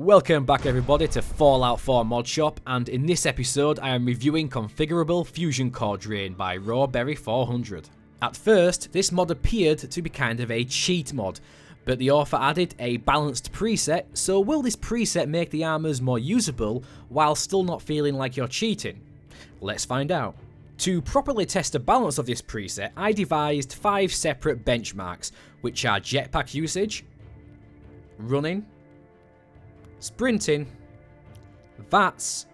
Welcome back everybody to Fallout 4 Modshop, and in this episode I am reviewing Configurable Fusion Core Drain by Rawberry400. At first, this mod appeared to be kind of a cheat mod, but the author added a balanced preset, so will this preset make the armors more usable while still not feeling like you're cheating? Let's find out. To properly test the balance of this preset, I devised 5 separate benchmarks, which are jetpack usage, running, sprinting, V.A.T.S,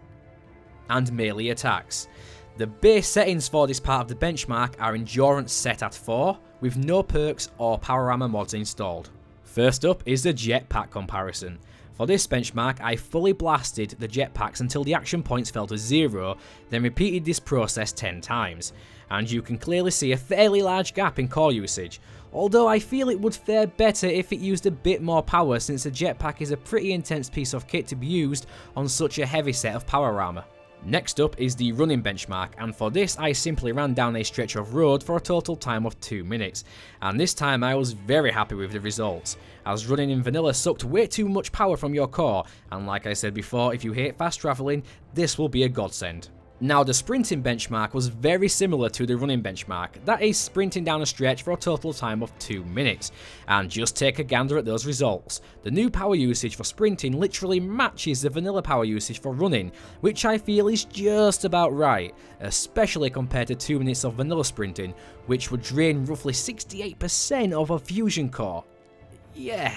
and melee attacks. The base settings for this part of the benchmark are endurance set at 4, with no perks or power armor mods installed. First up is the jetpack comparison. For this benchmark, I fully blasted the jetpacks until the action points fell to 0, then repeated this process 10 times, and you can clearly see a fairly large gap in core usage, although I feel it would fare better if it used a bit more power, since a jetpack is a pretty intense piece of kit to be used on such a heavy set of power armor. Next up is the running benchmark, and for this I simply ran down a stretch of road for a total time of 2 minutes, and this time I was very happy with the results, as running in vanilla sucked way too much power from your core, and like I said before, if you hate fast travelling, this will be a godsend. Now the sprinting benchmark was very similar to the running benchmark, that is sprinting down a stretch for a total time of 2 minutes, and just take a gander at those results. The new power usage for sprinting literally matches the vanilla power usage for running, which I feel is just about right, especially compared to 2 minutes of vanilla sprinting, which would drain roughly 68% of a fusion core. Yeah.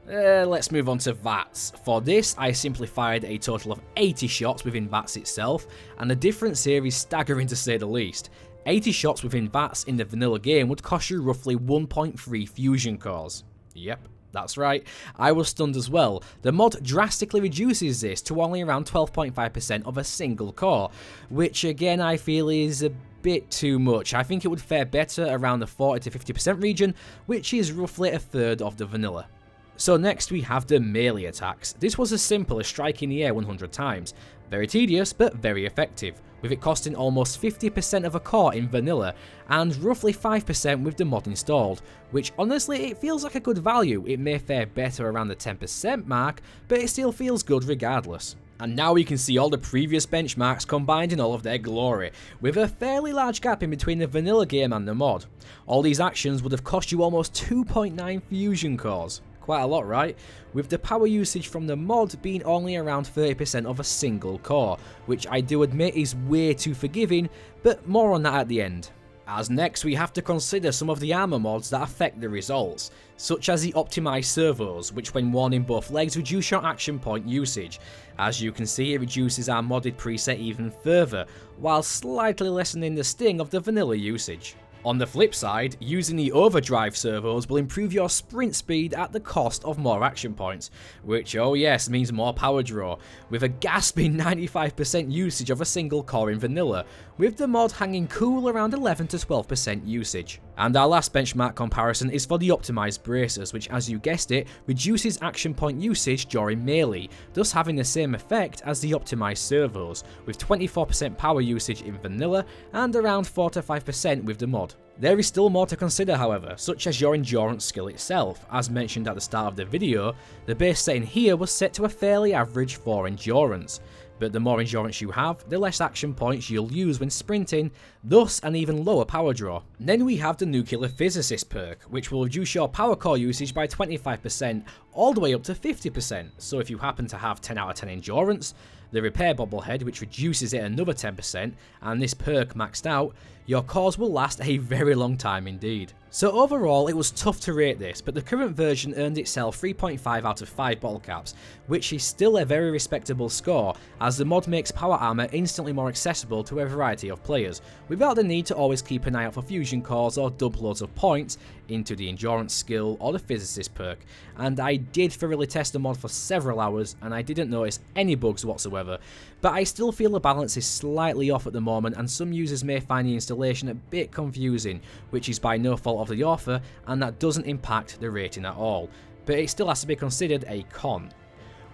Let's move on to V.A.T.S. For this, I simply fired a total of 80 shots within V.A.T.S itself, and the difference here is staggering to say the least. 80 shots within V.A.T.S in the vanilla game would cost you roughly 1.3 fusion cores. Yep, that's right, I was stunned as well. The mod drastically reduces this to only around 12.5% of a single core, which again I feel is a bit too much. I think it would fare better around the 40 to 50% region, which is roughly a third of the vanilla. So next we have the melee attacks. This was as simple as striking the air 100 times. Very tedious, but very effective, with it costing almost 50% of a core in vanilla, and roughly 5% with the mod installed, which honestly it feels like a good value. It may fare better around the 10% mark, but it still feels good regardless. And now we can see all the previous benchmarks combined in all of their glory, with a fairly large gap in between the vanilla game and the mod. All these actions would have cost you almost 2.9 fusion cores. Quite a lot, right? With the power usage from the mod being only around 30% of a single core, which I do admit is way too forgiving, but more on that at the end. As next we have to consider some of the armor mods that affect the results, such as the optimized servos, which when worn in both legs reduce your action point usage. As you can see, it reduces our modded preset even further, while slightly lessening the sting of the vanilla usage. On the flip side, using the overdrive servos will improve your sprint speed at the cost of more action points, which oh yes means more power draw, with a gasping 95% usage of a single core in vanilla, with the mod hanging cool around 11 to 12% usage. And our last benchmark comparison is for the optimized bracers, which as you guessed it, reduces action point usage during melee, thus having the same effect as the optimized servos, with 24% power usage in vanilla and around 4 to 5% with the mod. There is still more to consider however, such as your endurance skill itself. As mentioned at the start of the video, the base setting here was set to a fairly average 4 endurance, but the more endurance you have, the less action points you'll use when sprinting, thus an even lower power draw. Then we have the Nuclear Physicist perk, which will reduce your power core usage by 25% all the way up to 50%, so if you happen to have 10 out of 10 endurance, the repair bobblehead which reduces it another 10%, and this perk maxed out, your cores will last a very long time indeed. So overall it was tough to rate this, but the current version earned itself 3.5 out of 5 bottle caps, which is still a very respectable score, as the mod makes power armor instantly more accessible to a variety of players, without the need to always keep an eye out for fusion cores or dump loads of points into the endurance skill or the physicist perk. And I did thoroughly test the mod for several hours and I didn't notice any bugs whatsoever, but I still feel the balance is slightly off at the moment and some users may find the installation a bit confusing, which is by no fault of the author and that doesn't impact the rating at all, but it still has to be considered a con.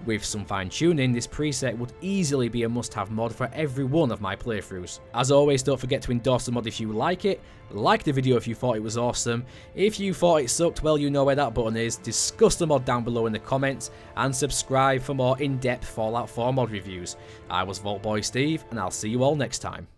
With some fine tuning, this preset would easily be a must-have mod for every one of my playthroughs. As always, don't forget to endorse the mod if you like it, like the video if you thought it was awesome, if you thought it sucked, well you know where that button is, discuss the mod down below in the comments, and subscribe for more in-depth Fallout 4 mod reviews. I was Vault Boy Steve, and I'll see you all next time.